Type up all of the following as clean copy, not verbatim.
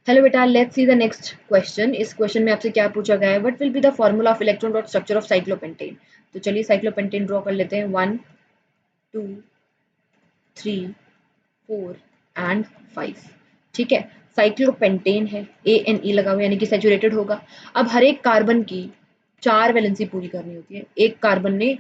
Hello बेटा, let's see the next question. इस question में आपसे क्या पूछा गया है, what will be the formula of electron dot structure of cyclopentane. तो चलिए साइक्लोपेंटेन ड्रॉ कर लेते हैं। 1 2 3 4 एंड 5। ठीक है, साइक्लोपेंटेन है, ANE लगा हुआ यानी कि सैचुरेटेड होगा। अब हर एक कार्बन की 4 वैलेंसी पूरी करनी होती है। एक कार्बन ने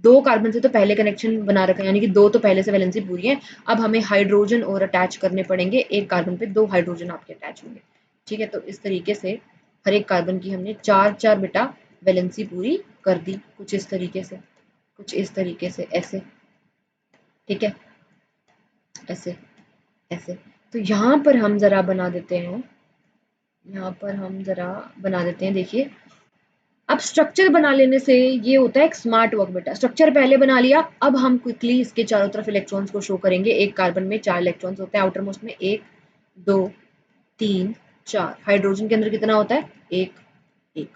2 कार्बन से तो पहले कनेक्शन बना रखा है, यानी कि 2 तो पहले से वैलेंसी पूरी है। अब हमें हाइड्रोजन और अटैच करने पड़ेंगे। एक कार्बन पे 2 हाइड्रोजन आपके अटैच होंगे। ठीक है, तो इस तरीके से हर एक कार्बन की हमने 4 बेटा वैलेंसी पूरी कर दी। कुछ इस तरीके से, कुछ इस तरीके से, ऐसे। ठीक है, ऐसे, ऐसे। तो यहाँ पर हम ज़रा बना देते हैं, यहाँ पर हम ज़रा बना देते हैं, देखिए। अब स्ट्रक्चर बना लेने से ये होता है एक स्मार्ट वर्क बेटा। स्ट्रक्चर पहले बना लिया, अब हम क्विकली इसके चारों तरफ इलेक्ट्रॉन्स को शो करेंगे। एक कार्बन में 4 इलेक्ट्रॉन्स होते हैं, आउटर मोस्ट में 1 2 3 4। हाइड्रोजन के अंदर कितना होता है? 1 1।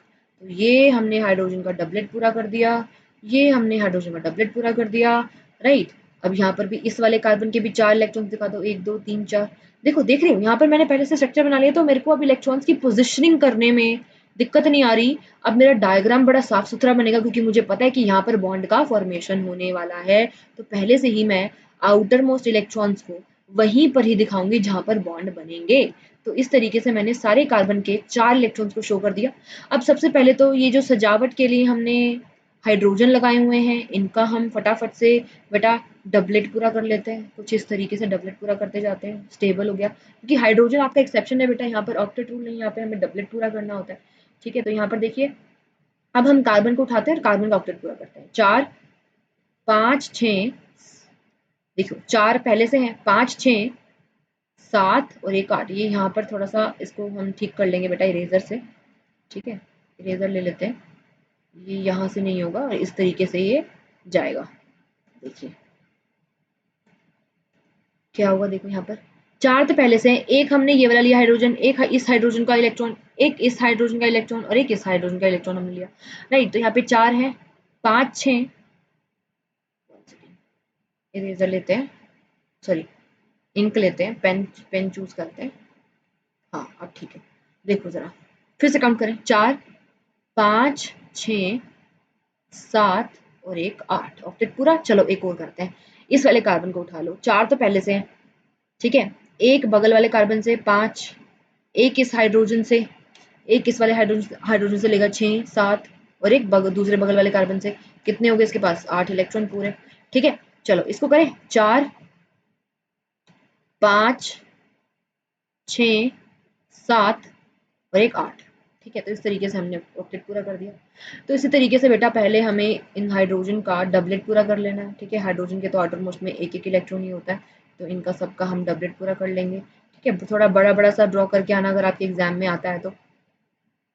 तो ये हमने हाइड्रोजन का डबलेट पूरा कर दिया, ये हमने हाइड्रोजन का डबलेट पूरा कर दिया, राइट। अब यहाँ पर भी इस वाले कार्बन के भी 4 इलेक्ट्रॉन्स दिखा दो, 1 2 3 4। देखो, देख रही हूँ यहाँ पर मैंने पहले से स्ट्रक्चर बना लिया, तो मेरे को अब इलेक्ट्रॉन्स की पोजिशनिंग करने में दिक्कत नहीं आ रही। अब मेरा डायग्राम बड़ा साफ सुथरा बनेगा, क्योंकि मुझे पता है कि यहाँ पर बॉन्ड का फॉर्मेशन होने वाला है। तो पहले से ही मैं आउटर मोस्ट इलेक्ट्रॉन्स को वहीं पर ही दिखाऊंगी जहां पर बॉन्ड बनेंगे। तो इस तरीके से मैंने सारे कार्बन के 4 इलेक्ट्रॉन्स को शो कर दिया। अब सबसे पहले तो ये जो सजावट के लिए हमने हाइड्रोजन लगाए हुए हैं, इनका हम फटाफट से बेटा डबलेट पूरा कर लेते हैं। कुछ इस तरीके से डबलेट पूरा करते जाते हैं। स्टेबल हो गया, क्योंकि हाइड्रोजन आपका एक्सेप्शन है बेटा, यहाँ पर ऑक्टेट रूल नहीं, यहाँ पे हमें डबलेट पूरा करना होता है। ठीक है, तो यहाँ पर देखिए, अब हम कार्बन को उठाते हैं और कार्बन का ऑक्टेट पूरा करते हैं। 4 5 6, देखो 4 पहले से हैं, 5 6 7 और एक 8। ये यहाँ पर थोड़ा सा इसको हम ठीक कर लेंगे बेटा इरेजर से। ठीक है, इरेजर ले लेते हैं। ये यहाँ से नहीं होगा और इस तरीके से ये जाएगा। देखिए क्या होगा, देखो यहाँ पर 4 तो पहले से है, एक हमने ये वाला लिया हाइड्रोजन, एक इस हाइड्रोजन का इलेक्ट्रॉन, एक इस हाइड्रोजन का इलेक्ट्रॉन और एक इस हाइड्रोजन का इलेक्ट्रॉन हमने लिया, राइट। तो यहाँ पे 4 है, 5 6। इरेजर लेते हैं, सॉरी इंक लेते हैं, पेन पेन चूज करते हैं। हाँ अब ठीक है, देखो जरा फिर से काउंट करें। 4 5 6 7 और एक 8। ऑक्टेट पूरा। चलो एक और करते हैं, इस वाले कार्बन को उठा लो। 4 तो पहले से है, ठीक है। एक बगल वाले कार्बन से 5, एक इस हाइड्रोजन से, एक इस वाले हाइड्रोजन से लेकर 6 7 और एक दूसरे बगल वाले कार्बन से। कितने हो गए इसके पास? 8 इलेक्ट्रॉन पूरे। ठीक है, चलो इसको करें। 4 5 6 7 और एक 8। ठीक है, तो इस तरीके से हमने ऑक्टेट पूरा कर दिया। तो इसी तरीके से बेटा पहले हमें इन हाइड्रोजन का डबलेट पूरा कर लेना है। ठीक है, हाइड्रोजन के तो आउटर मोस्ट में एक एक इलेक्ट्रॉन ही होता है, तो इनका सबका हम डबलेट पूरा कर लेंगे। ठीक है, थोड़ा बड़ा बड़ा सा ड्रॉ करके आना अगर आपके एग्जाम में आता है तो।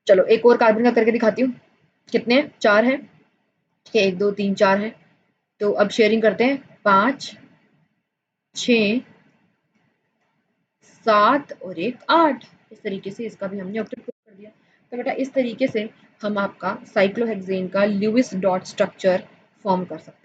चलो एक और कार्बन का करके दिखाती हूँ। कितने हैं? 4 है। ठीक है, 1 2 3 4 है। तो अब शेयरिंग करते हैं। 5 6 7 और एक 8। इस तरीके से इसका भी हमने ऑक्टेट कर दिया। तो बेटा इस तरीके से हम आपका साइक्लोहेक्सेन का ल्यूइस डॉट स्ट्रक्चर फॉर्म कर सकते हैं।